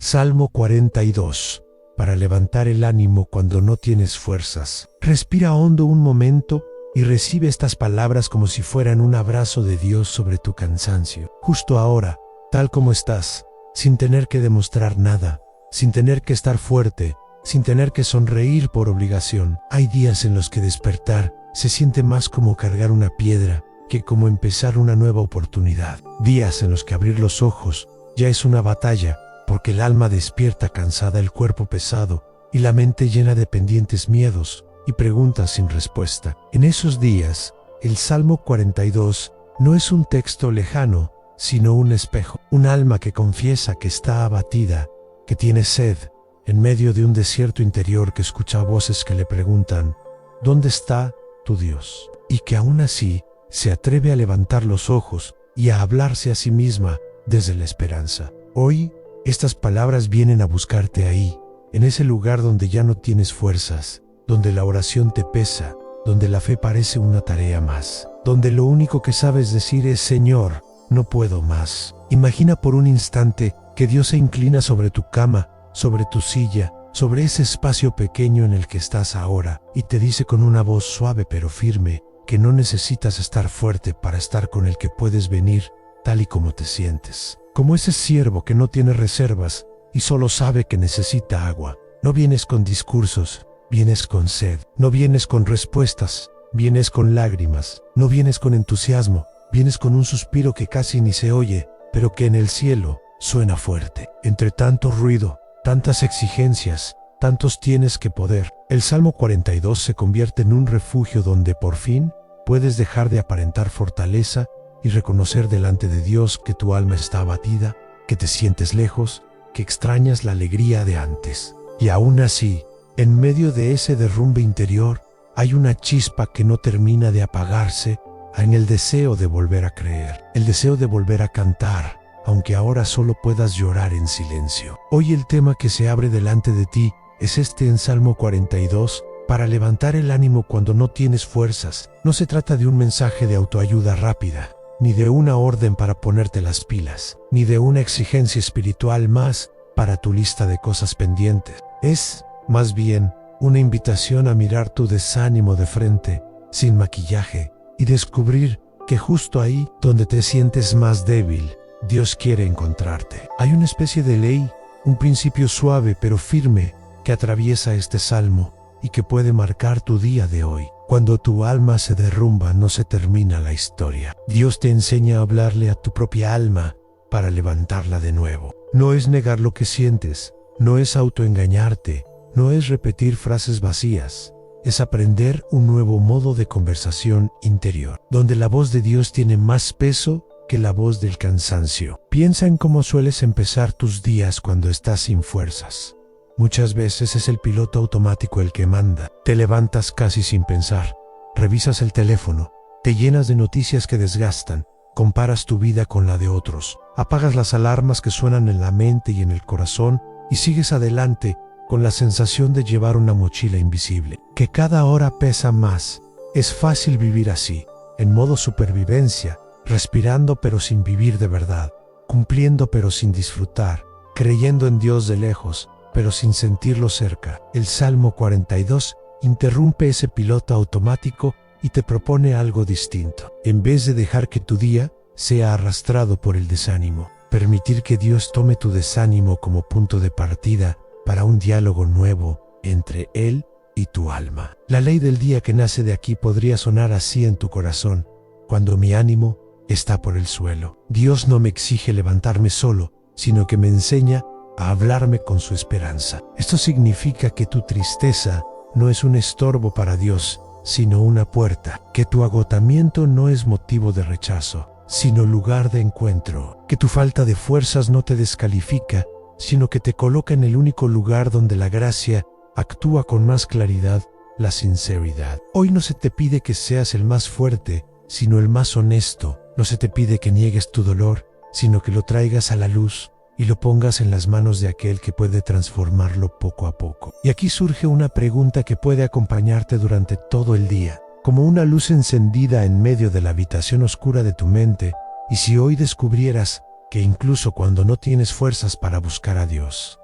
Salmo 42. Para levantar el ánimo cuando no tienes fuerzas. Respira hondo un momento y recibe estas palabras como si fueran un abrazo de Dios sobre tu cansancio. Justo ahora, tal como estás, sin tener que demostrar nada, sin tener que estar fuerte, sin tener que sonreír por obligación. Hay días en los que despertar se siente más como cargar una piedra que como empezar una nueva oportunidad. Días en los que abrir los ojos ya es una batalla, porque el alma despierta cansada, el cuerpo pesado y la mente llena de pendientes miedos y preguntas sin respuesta. En esos días, el Salmo 42 no es un texto lejano, sino un espejo. Un alma que confiesa que está abatida, que tiene sed, en medio de un desierto interior, que escucha voces que le preguntan, ¿dónde está tu Dios? Y que aún así se atreve a levantar los ojos y a hablarse a sí misma desde la esperanza. Hoy, estas palabras vienen a buscarte ahí, en ese lugar donde ya no tienes fuerzas, donde la oración te pesa, donde la fe parece una tarea más, donde lo único que sabes decir es: Señor, no puedo más. Imagina por un instante que Dios se inclina sobre tu cama, sobre tu silla, sobre ese espacio pequeño en el que estás ahora, y te dice con una voz suave pero firme que no necesitas estar fuerte para estar con el que puedes venir tal y como te sientes. Como ese siervo que no tiene reservas y solo sabe que necesita agua. No vienes con discursos, vienes con sed. No vienes con respuestas, vienes con lágrimas. No vienes con entusiasmo, vienes con un suspiro que casi ni se oye, pero que en el cielo suena fuerte. Entre tanto ruido, tantas exigencias, tantos tienes que poder, el Salmo 42 se convierte en un refugio donde por fin puedes dejar de aparentar fortaleza y reconocer delante de Dios que tu alma está abatida, que te sientes lejos, que extrañas la alegría de antes. Y aún así, en medio de ese derrumbe interior, hay una chispa que no termina de apagarse en el deseo de volver a creer, el deseo de volver a cantar, aunque ahora solo puedas llorar en silencio. Hoy el tema que se abre delante de ti es este en Salmo 42, para levantar el ánimo cuando no tienes fuerzas. No se trata de un mensaje de autoayuda rápida, ni de una orden para ponerte las pilas, ni de una exigencia espiritual más para tu lista de cosas pendientes. Es, más bien, una invitación a mirar tu desánimo de frente, sin maquillaje, y descubrir que justo ahí, donde te sientes más débil, Dios quiere encontrarte. Hay una especie de ley, un principio suave pero firme que atraviesa este salmo y que puede marcar tu día de hoy. Cuando tu alma se derrumba, no se termina la historia. Dios te enseña a hablarle a tu propia alma para levantarla de nuevo. No es negar lo que sientes, no es autoengañarte, no es repetir frases vacías. Es aprender un nuevo modo de conversación interior, donde la voz de Dios tiene más peso que la voz del cansancio. Piensa en cómo sueles empezar tus días cuando estás sin fuerzas. Muchas veces es el piloto automático el que manda. Te levantas casi sin pensar, revisas el teléfono, te llenas de noticias que desgastan, comparas tu vida con la de otros, apagas las alarmas que suenan en la mente y en el corazón y sigues adelante con la sensación de llevar una mochila invisible, que cada hora pesa más. Es fácil vivir así, en modo supervivencia, respirando pero sin vivir de verdad, cumpliendo pero sin disfrutar, creyendo en Dios de lejos, pero sin sentirlo cerca. El Salmo 42 interrumpe ese piloto automático y te propone algo distinto. En vez de dejar que tu día sea arrastrado por el desánimo, permitir que Dios tome tu desánimo como punto de partida para un diálogo nuevo entre Él y tu alma. La ley del día que nace de aquí podría sonar así en tu corazón: cuando mi ánimo está por el suelo. Dios no me exige levantarme solo, sino que me enseña a hablarme con su esperanza. Esto significa que tu tristeza no es un estorbo para Dios, sino una puerta. Que tu agotamiento no es motivo de rechazo, sino lugar de encuentro. Que tu falta de fuerzas no te descalifica, sino que te coloca en el único lugar donde la gracia actúa con más claridad: la sinceridad. Hoy no se te pide que seas el más fuerte, sino el más honesto. No se te pide que niegues tu dolor, sino que lo traigas a la luz y lo pongas en las manos de aquel que puede transformarlo poco a poco. Y aquí surge una pregunta que puede acompañarte durante todo el día, como una luz encendida en medio de la habitación oscura de tu mente. Y si hoy descubrieras que incluso cuando no tienes fuerzas para buscar a Dios,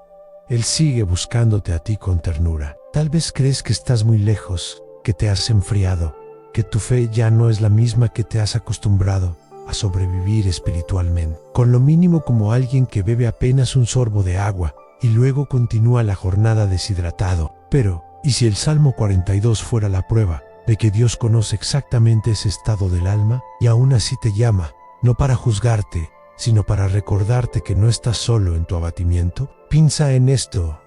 Él sigue buscándote a ti con ternura. Tal vez crees que estás muy lejos, que te has enfriado, que tu fe ya no es la misma, que te has acostumbrado a sobrevivir espiritualmente, con lo mínimo como alguien que bebe apenas un sorbo de agua y luego continúa la jornada deshidratado. Pero, ¿y si el Salmo 42 fuera la prueba de que Dios conoce exactamente ese estado del alma y aún así te llama, no para juzgarte, sino para recordarte que no estás solo en tu abatimiento? Piensa en esto.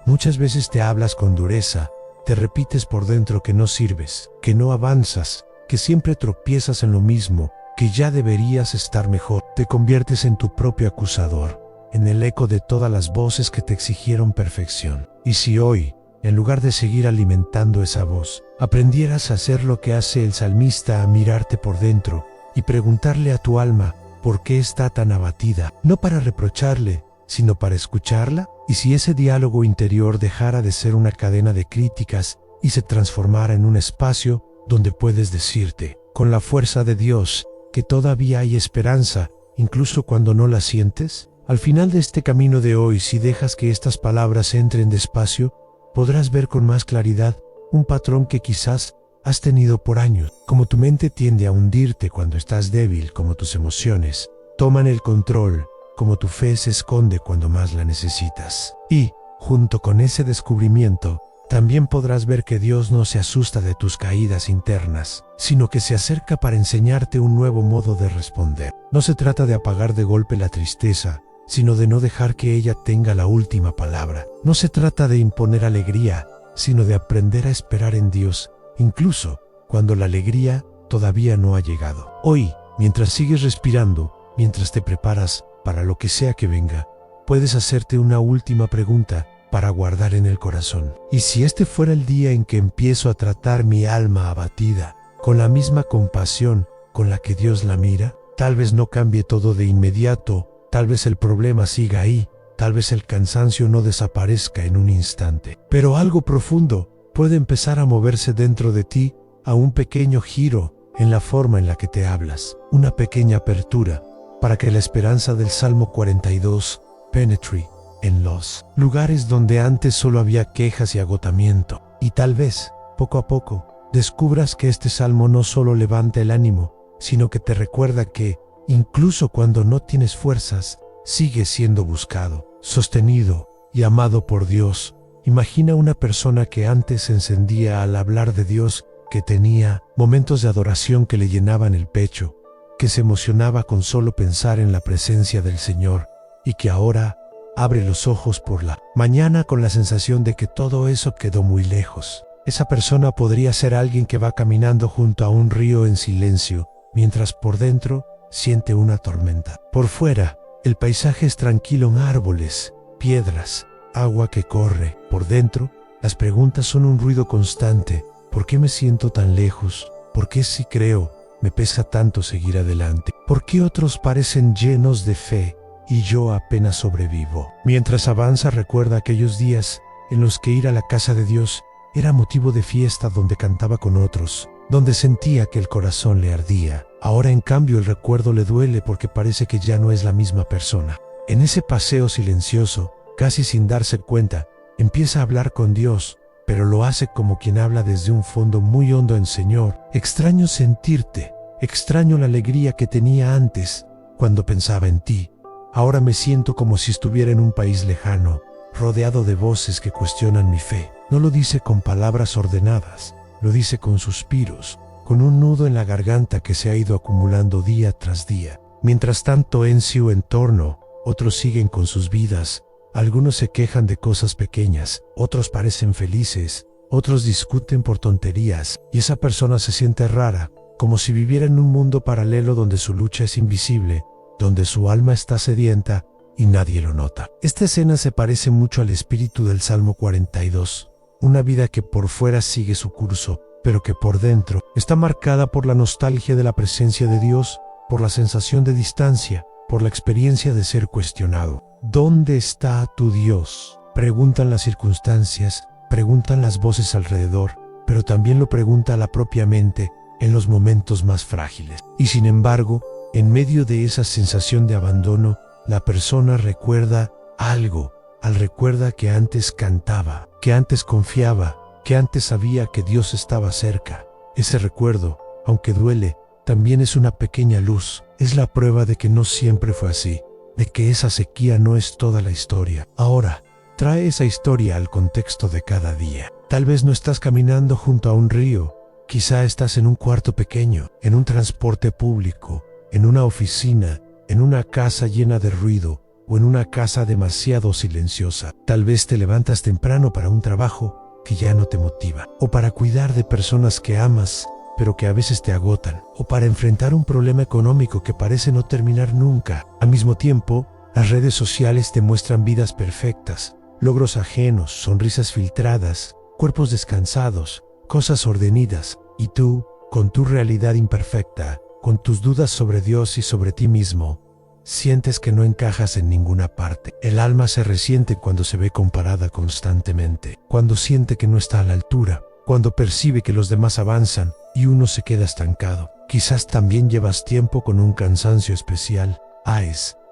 Muchas veces te hablas con dureza, te repites por dentro que no sirves, que no avanzas, que siempre tropiezas en lo mismo, que ya deberías estar mejor. Te conviertes en tu propio acusador, en el eco de todas las voces que te exigieron perfección. Y si hoy, en lugar de seguir alimentando esa voz, aprendieras a hacer lo que hace el salmista, a mirarte por dentro y preguntarle a tu alma por qué está tan abatida, no para reprocharle, sino para escucharla. Y si ese diálogo interior dejara de ser una cadena de críticas y se transformara en un espacio donde puedes decirte, con la fuerza de Dios, que todavía hay esperanza, incluso cuando no la sientes. Al final de este camino de hoy, si dejas que estas palabras entren despacio, podrás ver con más claridad un patrón que quizás has tenido por años. Como tu mente tiende a hundirte cuando estás débil, como tus emociones toman el control, como tu fe se esconde cuando más la necesitas. Y, junto con ese descubrimiento, también podrás ver que Dios no se asusta de tus caídas internas, sino que se acerca para enseñarte un nuevo modo de responder. No se trata de apagar de golpe la tristeza, sino de no dejar que ella tenga la última palabra. No se trata de imponer alegría, sino de aprender a esperar en Dios, incluso cuando la alegría todavía no ha llegado. Hoy, mientras sigues respirando, mientras te preparas para lo que sea que venga, puedes hacerte una última pregunta para guardar en el corazón. ¿Y si este fuera el día en que empiezo a tratar mi alma abatida con la misma compasión con la que Dios la mira? Tal vez no cambie todo de inmediato, tal vez el problema siga ahí, tal vez el cansancio no desaparezca en un instante, pero algo profundo puede empezar a moverse dentro de ti, a un pequeño giro en la forma en la que te hablas, una pequeña apertura para que la esperanza del Salmo 42 penetre en los lugares donde antes solo había quejas y agotamiento. Y tal vez, poco a poco, descubras que este salmo no solo levanta el ánimo, sino que te recuerda que, incluso cuando no tienes fuerzas, sigues siendo buscado, sostenido y amado por Dios. Imagina una persona que antes se encendía al hablar de Dios, que tenía momentos de adoración que le llenaban el pecho, que se emocionaba con solo pensar en la presencia del Señor, y que ahora abre los ojos por la mañana con la sensación de que todo eso quedó muy lejos. Esa persona podría ser alguien que va caminando junto a un río en silencio, mientras por dentro siente una tormenta. Por fuera, el paisaje es tranquilo en árboles, piedras, agua que corre. Por dentro, las preguntas son un ruido constante. ¿Por qué me siento tan lejos? ¿Por qué si creo me pesa tanto seguir adelante? ¿Por qué otros parecen llenos de fe y yo apenas sobrevivo? Mientras avanza, recuerda aquellos días en los que ir a la casa de Dios era motivo de fiesta, donde cantaba con otros, donde sentía que el corazón le ardía. Ahora, en cambio, el recuerdo le duele porque parece que ya no es la misma persona. En ese paseo silencioso, casi sin darse cuenta, empieza a hablar con Dios, pero lo hace como quien habla desde un fondo muy hondo en: Señor, extraño sentirte, extraño la alegría que tenía antes cuando pensaba en ti. Ahora me siento como si estuviera en un país lejano, rodeado de voces que cuestionan mi fe. No lo dice con palabras ordenadas, lo dice con suspiros, con un nudo en la garganta que se ha ido acumulando día tras día. Mientras tanto, en su entorno, otros siguen con sus vidas. Algunos se quejan de cosas pequeñas, otros parecen felices, otros discuten por tonterías, y esa persona se siente rara, como si viviera en un mundo paralelo donde su lucha es invisible, donde su alma está sedienta y nadie lo nota. Esta escena se parece mucho al espíritu del Salmo 42, una vida que por fuera sigue su curso, pero que por dentro está marcada por la nostalgia de la presencia de Dios, por la sensación de distancia, por la experiencia de ser cuestionado. ¿Dónde está tu Dios?, preguntan las circunstancias, preguntan las voces alrededor, pero también lo pregunta la propia mente en los momentos más frágiles. Y sin embargo, en medio de esa sensación de abandono, la persona recuerda algo. Recuerda que antes cantaba, que antes confiaba, que antes sabía que Dios estaba cerca. Ese recuerdo, aunque duele, también es una pequeña luz. Es la prueba de que no siempre fue así, de que esa sequía no es toda la historia. Ahora, trae esa historia al contexto de cada día. Tal vez no estás caminando junto a un río, quizá estás en un cuarto pequeño, en un transporte público, en una oficina, en una casa llena de ruido o en una casa demasiado silenciosa. Tal vez te levantas temprano para un trabajo que ya no te motiva, o para cuidar de personas que amas, pero que a veces te agotan, o para enfrentar un problema económico que parece no terminar nunca. Al mismo tiempo, las redes sociales te muestran vidas perfectas, logros ajenos, sonrisas filtradas, cuerpos descansados, cosas ordenidas, y tú, con tu realidad imperfecta, con tus dudas sobre Dios y sobre ti mismo, sientes que no encajas en ninguna parte. El alma se resiente cuando se ve comparada constantemente, cuando siente que no está a la altura, cuando percibe que los demás avanzan y uno se queda estancado. Quizás también llevas tiempo con un cansancio especial,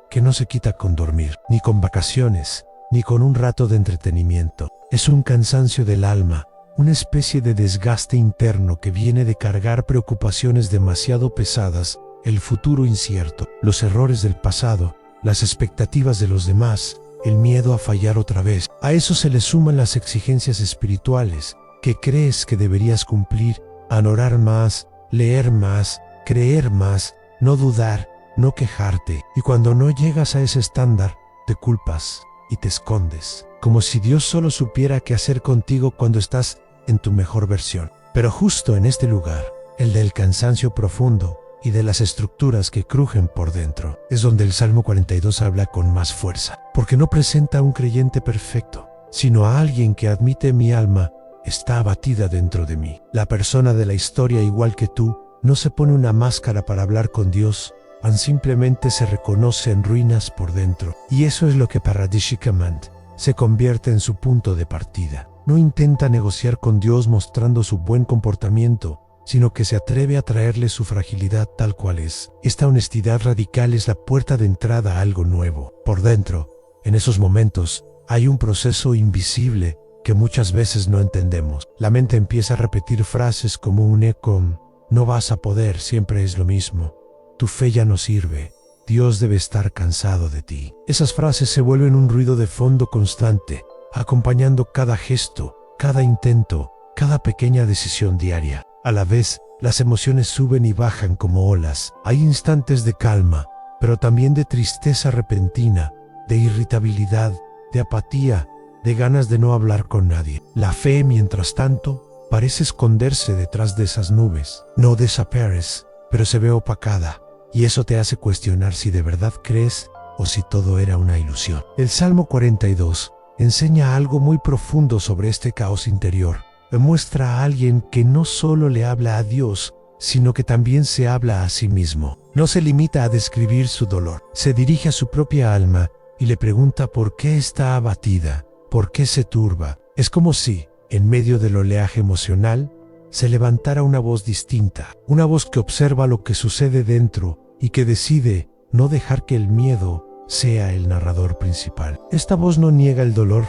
que no se quita con dormir, ni con vacaciones, ni con un rato de entretenimiento. Es un cansancio del alma, una especie de desgaste interno que viene de cargar preocupaciones demasiado pesadas, el futuro incierto, los errores del pasado, las expectativas de los demás, el miedo a fallar otra vez. A eso se le suman las exigencias espirituales que crees que deberías cumplir: orar más, leer más, creer más, no dudar, no quejarte. Y cuando no llegas a ese estándar, te culpas y te escondes, como si Dios solo supiera qué hacer contigo cuando estás en tu mejor versión. Pero justo en este lugar, el del cansancio profundo y de las estructuras que crujen por dentro, es donde el Salmo 42 habla con más fuerza, porque no presenta a un creyente perfecto, sino a alguien que admite: mi alma está abatida dentro de mí. La persona de la historia, igual que tú, no se pone una máscara para hablar con Dios, simplemente se reconoce en ruinas por dentro. Y eso es lo que para Dishikament se convierte en su punto de partida. No intenta negociar con Dios mostrando su buen comportamiento, sino que se atreve a traerle su fragilidad tal cual es. Esta honestidad radical es la puerta de entrada a algo nuevo. Por dentro, en esos momentos, hay un proceso invisible que muchas veces no entendemos. La mente empieza a repetir frases como un eco: no vas a poder, siempre es lo mismo, tu fe ya no sirve, Dios debe estar cansado de ti. Esas frases se vuelven un ruido de fondo constante, acompañando cada gesto, cada intento, cada pequeña decisión diaria. A la vez, las emociones suben y bajan como olas. Hay instantes de calma, pero también de tristeza repentina, de irritabilidad, de apatía, de ganas de no hablar con nadie. La fe, mientras tanto, parece esconderse detrás de esas nubes. No desaparece, pero se ve opacada, y eso te hace cuestionar si de verdad crees o si todo era una ilusión. El Salmo 42 enseña algo muy profundo sobre este caos interior. Muestra a alguien que no solo le habla a Dios, sino que también se habla a sí mismo. No se limita a describir su dolor, se dirige a su propia alma y le pregunta por qué está abatida, por qué se turba. Es como si, en medio del oleaje emocional, se levantara una voz distinta, una voz que observa lo que sucede dentro y que decide no dejar que el miedo sea el narrador principal. Esta voz no niega el dolor,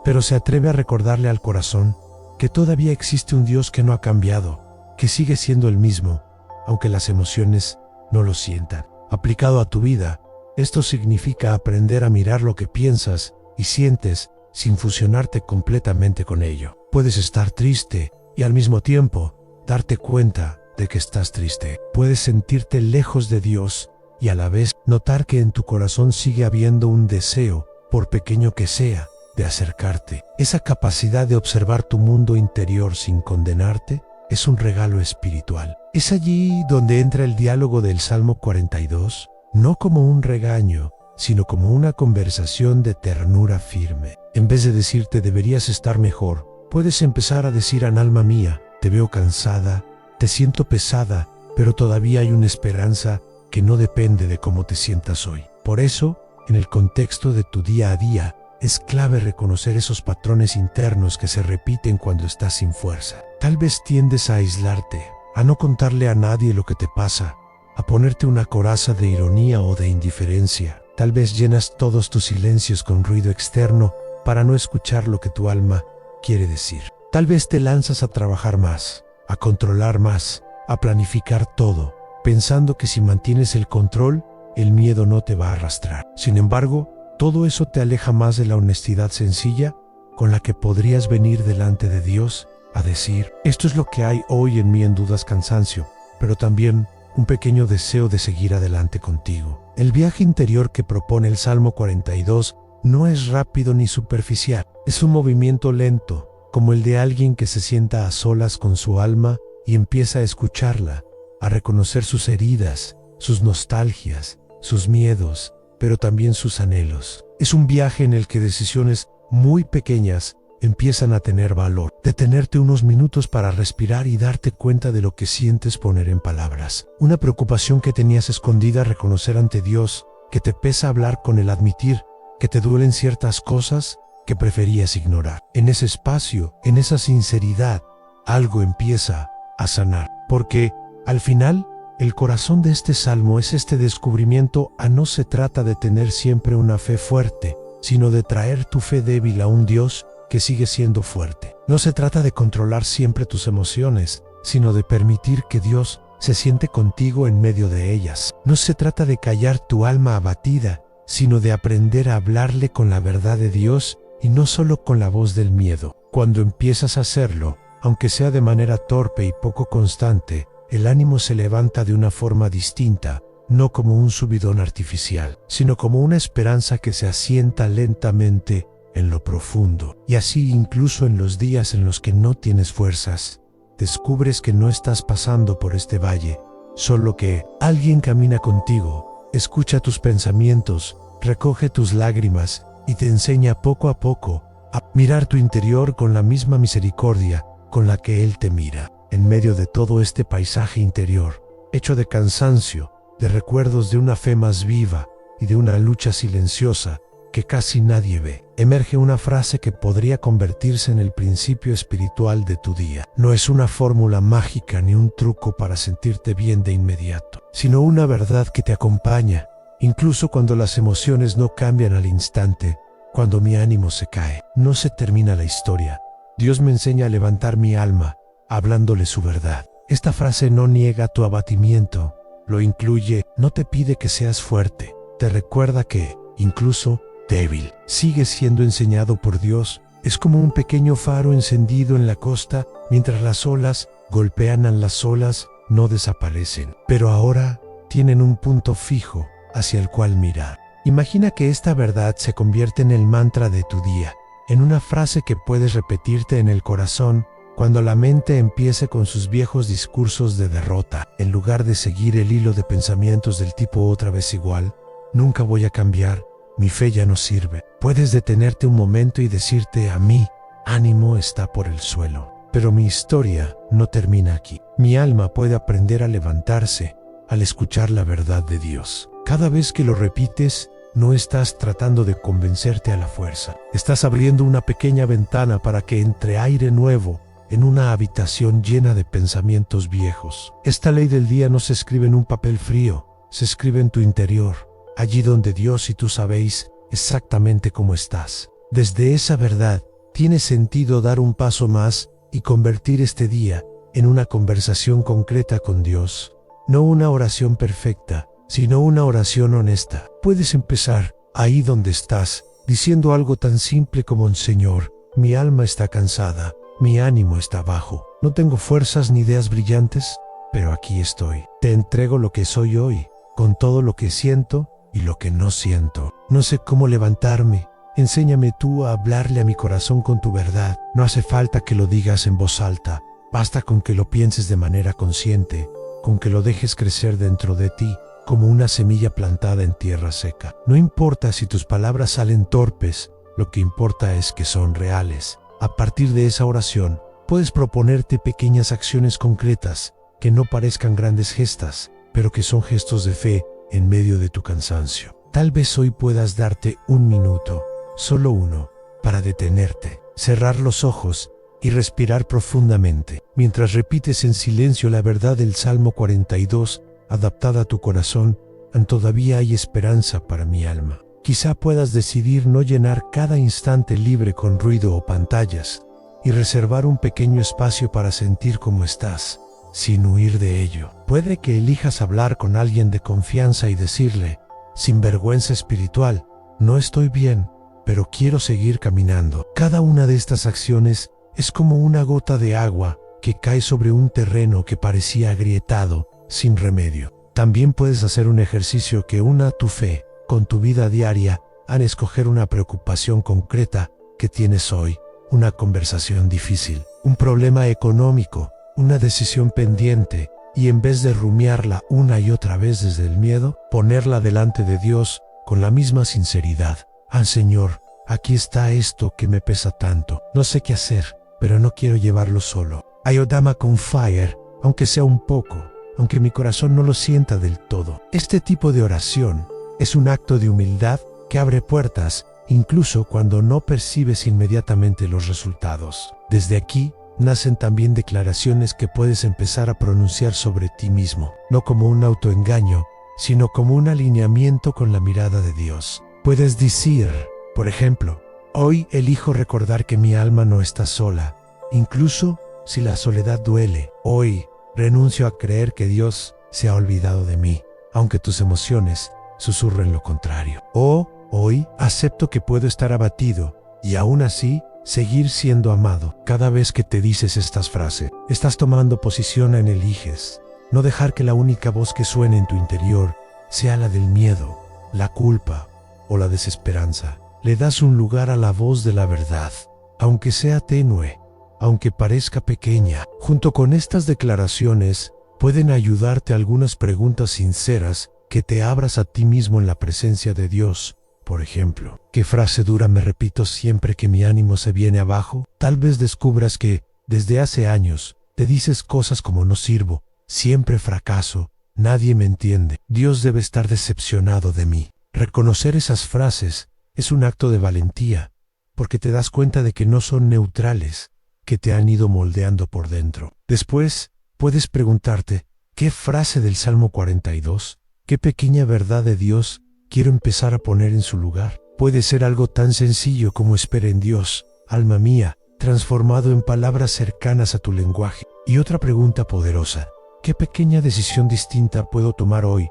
pero se atreve a recordarle al corazón que todavía existe un Dios que no ha cambiado, que sigue siendo el mismo, aunque las emociones no lo sientan. Aplicado a tu vida, esto significa aprender a mirar lo que piensas y sientes sin fusionarte completamente con ello. Puedes estar triste y al mismo tiempo darte cuenta de que estás triste. Puedes sentirte lejos de Dios y a la vez notar que en tu corazón sigue habiendo un deseo, por pequeño que sea, de acercarte. Esa capacidad de observar tu mundo interior sin condenarte es un regalo espiritual. Es allí donde entra el diálogo del Salmo 42, no como un regaño, sino como una conversación de ternura firme. En vez de decirte deberías estar mejor, puedes empezar a decir: alma mía, te veo cansada, te siento pesada, pero todavía hay una esperanza que no depende de cómo te sientas hoy. Por eso, en el contexto de tu día a día, es clave reconocer esos patrones internos que se repiten cuando estás sin fuerza. Tal vez tiendes a aislarte, a no contarle a nadie lo que te pasa, a ponerte una coraza de ironía o de indiferencia. Tal vez llenas todos tus silencios con ruido externo para no escuchar lo que tu alma quiere decir. Tal vez te lanzas a trabajar más, a controlar más, a planificar todo, pensando que si mantienes el control, el miedo no te va a arrastrar. Sin embargo, todo eso te aleja más de la honestidad sencilla con la que podrías venir delante de Dios a decir: esto es lo que hay hoy en mí, en dudas, cansancio, pero también un pequeño deseo de seguir adelante contigo. El viaje interior que propone el Salmo 42 no es rápido ni superficial, es un movimiento lento, como el de alguien que se sienta a solas con su alma y empieza a escucharla, a reconocer sus heridas, sus nostalgias, sus miedos, pero también sus anhelos. Es un viaje en el que decisiones muy pequeñas empiezan a tener valor. Detenerte unos minutos para respirar y darte cuenta de lo que sientes poner en palabras. Una preocupación que tenías escondida, reconocer ante Dios, que te pesa hablar con Él, admitir que te duelen ciertas cosas que preferías ignorar. En ese espacio, en esa sinceridad, algo empieza a sanar. Porque, al final, el corazón de este salmo es este descubrimiento a no se trata de tener siempre una fe fuerte, sino de traer tu fe débil a un Dios que sigue siendo fuerte. No se trata de controlar siempre tus emociones, sino de permitir que Dios se siente contigo en medio de ellas. No se trata de callar tu alma abatida, sino de aprender a hablarle con la verdad de Dios y no solo con la voz del miedo. Cuando empiezas a hacerlo, aunque sea de manera torpe y poco constante, el ánimo se levanta de una forma distinta, no como un subidón artificial, sino como una esperanza que se asienta lentamente en lo profundo. Y así, incluso en los días en los que no tienes fuerzas, descubres que no estás pasando por este valle, solo que alguien camina contigo, escucha tus pensamientos, recoge tus lágrimas y te enseña poco a poco a mirar tu interior con la misma misericordia con la que Él te mira. En medio de todo este paisaje interior, hecho de cansancio, de recuerdos de una fe más viva y de una lucha silenciosa que casi nadie ve, emerge una frase que podría convertirse en el principio espiritual de tu día. No es una fórmula mágica ni un truco para sentirte bien de inmediato, sino una verdad que te acompaña, incluso cuando las emociones no cambian al instante, cuando mi ánimo se cae. No se termina la historia. Dios me enseña a levantar mi alma, hablándole su verdad. Esta frase no niega tu abatimiento, lo incluye, no te pide que seas fuerte, te recuerda que, incluso débil, sigues siendo enseñado por Dios. Es como un pequeño faro encendido en la costa, mientras las olas golpean a las olas, no desaparecen, pero ahora tienen un punto fijo hacia el cual mirar. Imagina que esta verdad se convierte en el mantra de tu día, en una frase que puedes repetirte en el corazón cuando la mente empiece con sus viejos discursos de derrota. En lugar de seguir el hilo de pensamientos del tipo otra vez igual, nunca voy a cambiar, mi fe ya no sirve. Puedes detenerte un momento y decirte a mí, ánimo está por el suelo. Pero mi historia no termina aquí. Mi alma puede aprender a levantarse al escuchar la verdad de Dios. Cada vez que lo repites, no estás tratando de convencerte a la fuerza. Estás abriendo una pequeña ventana para que entre aire nuevo en una habitación llena de pensamientos viejos. Esta ley del día no se escribe en un papel frío, se escribe en tu interior, allí donde Dios y tú sabéis exactamente cómo estás. Desde esa verdad, tiene sentido dar un paso más y convertir este día en una conversación concreta con Dios. No una oración perfecta, sino una oración honesta. Puedes empezar ahí donde estás, diciendo algo tan simple como: Señor, mi alma está cansada, mi ánimo está bajo, no tengo fuerzas ni ideas brillantes, pero aquí estoy. Te entrego lo que soy hoy, con todo lo que siento y lo que no siento. No sé cómo levantarme. Enséñame tú a hablarle a mi corazón con tu verdad. No hace falta que lo digas en voz alta, basta con que lo pienses de manera consciente, con que lo dejes crecer dentro de ti, como una semilla plantada en tierra seca. No importa si tus palabras salen torpes, lo que importa es que son reales. A partir de esa oración, puedes proponerte pequeñas acciones concretas que no parezcan grandes gestas, pero que son gestos de fe en medio de tu cansancio. Tal vez hoy puedas darte un minuto, solo uno, para detenerte, cerrar los ojos y respirar profundamente, mientras repites en silencio la verdad del Salmo 42, adaptada a tu corazón todavía hay esperanza para mi alma. Quizá puedas decidir no llenar cada instante libre con ruido o pantallas y reservar un pequeño espacio para sentir cómo estás, sin huir de ello. Puede que elijas hablar con alguien de confianza y decirle, sin vergüenza espiritual, no estoy bien, pero quiero seguir caminando. Cada una de estas acciones es como una gota de agua que cae sobre un terreno que parecía agrietado, sin remedio. También puedes hacer un ejercicio que una tu fe con tu vida diaria al escoger una preocupación concreta que tienes hoy, una conversación difícil, un problema económico, una decisión pendiente, y en vez de rumiarla una y otra vez desde el miedo, ponerla delante de Dios con la misma sinceridad. Señor, aquí está esto que me pesa tanto. No sé qué hacer, pero no quiero llevarlo solo. Ayúdame con fire, aunque sea un poco, aunque mi corazón no lo sienta del todo. Este tipo de oración es un acto de humildad que abre puertas, incluso cuando no percibes inmediatamente los resultados. Desde aquí nacen también declaraciones que puedes empezar a pronunciar sobre ti mismo, no como un autoengaño, sino como un alineamiento con la mirada de Dios. Puedes decir, por ejemplo, hoy elijo recordar que mi alma no está sola, incluso si la soledad duele. Hoy renuncio a creer que Dios se ha olvidado de mí, aunque tus emociones susurren lo contrario. O hoy acepto que puedo estar abatido y aún así seguir siendo amado. Cada vez que te dices estas frases, estás tomando posición en eliges no dejar que la única voz que suene en tu interior sea la del miedo, la culpa o la desesperanza. Le das un lugar a la voz de la verdad, aunque sea tenue, aunque parezca pequeña. Junto con estas declaraciones pueden ayudarte algunas preguntas sinceras que te abras a ti mismo en la presencia de Dios. Por ejemplo, ¿qué frase dura me repito siempre que mi ánimo se viene abajo? Tal vez descubras que, desde hace años, te dices cosas como no sirvo, siempre fracaso, nadie me entiende, Dios debe estar decepcionado de mí. Reconocer esas frases es un acto de valentía, porque te das cuenta de que no son neutrales, que te han ido moldeando por dentro. Después, puedes preguntarte, ¿qué frase del Salmo 42? ¿Qué pequeña verdad de Dios quiero empezar a poner en su lugar? Puede ser algo tan sencillo como espera en Dios, alma mía, transformado en palabras cercanas a tu lenguaje. Y otra pregunta poderosa, ¿qué pequeña decisión distinta puedo tomar hoy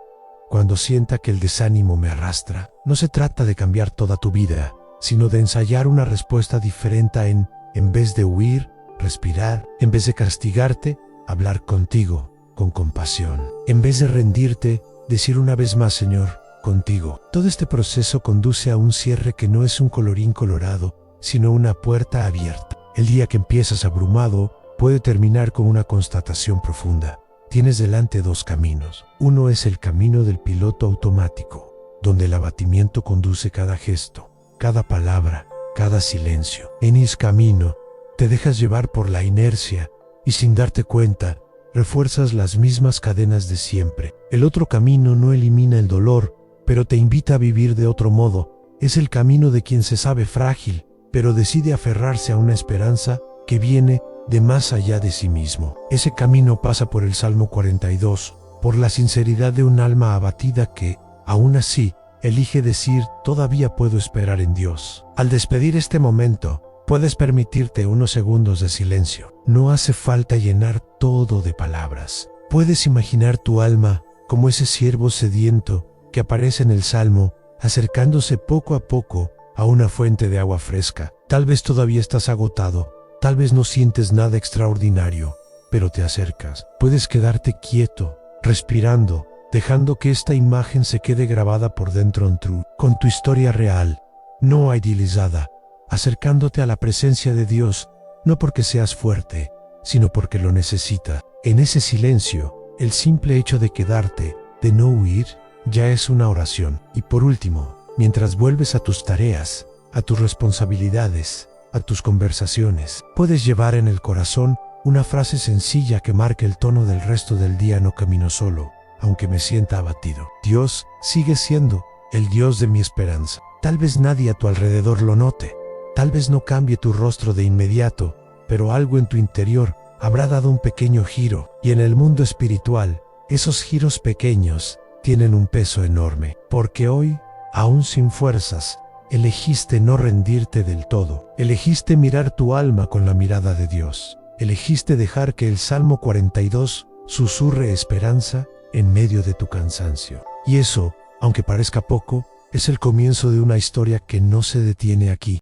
cuando sienta que el desánimo me arrastra? No se trata de cambiar toda tu vida, sino de ensayar una respuesta diferente en vez de huir, respirar, en vez de castigarte, hablar contigo, con compasión. En vez de rendirte, decir una vez más, Señor, contigo. Todo este proceso conduce a un cierre que no es un colorín colorado, sino una puerta abierta. El día que empiezas abrumado puede terminar con una constatación profunda. Tienes delante dos caminos. Uno es el camino del piloto automático, donde el abatimiento conduce cada gesto, cada palabra, cada silencio. En ese camino, te dejas llevar por la inercia y sin darte cuenta, refuerzas las mismas cadenas de siempre. El otro camino no elimina el dolor, pero te invita a vivir de otro modo. Es el camino de quien se sabe frágil, pero decide aferrarse a una esperanza que viene de más allá de sí mismo. Ese camino pasa por el Salmo 42, por la sinceridad de un alma abatida que, aún así, elige decir, todavía puedo esperar en Dios. Al despedir este momento, puedes permitirte unos segundos de silencio. No hace falta llenar todo de palabras. Puedes imaginar tu alma como ese ciervo sediento que aparece en el Salmo, acercándose poco a poco a una fuente de agua fresca. Tal vez todavía estás agotado, tal vez no sientes nada extraordinario, pero te acercas. Puedes quedarte quieto, respirando, dejando que esta imagen se quede grabada por dentro con tu historia real, no idealizada, acercándote a la presencia de Dios, no porque seas fuerte, sino porque lo necesitas. En ese silencio, el simple hecho de quedarte, de no huir, ya es una oración. Y por último, mientras vuelves a tus tareas, a tus responsabilidades, a tus conversaciones, puedes llevar en el corazón una frase sencilla que marque el tono del resto del día. No camino solo, aunque me sienta abatido. Dios sigue siendo el Dios de mi esperanza. Tal vez nadie a tu alrededor lo note, tal vez no cambie tu rostro de inmediato, pero algo en tu interior habrá dado un pequeño giro. Y en el mundo espiritual, esos giros pequeños tienen un peso enorme, porque hoy, aún sin fuerzas, elegiste no rendirte del todo. Elegiste mirar tu alma con la mirada de Dios. Elegiste dejar que el Salmo 42 susurre esperanza en medio de tu cansancio. Y eso, aunque parezca poco, es el comienzo de una historia que no se detiene aquí.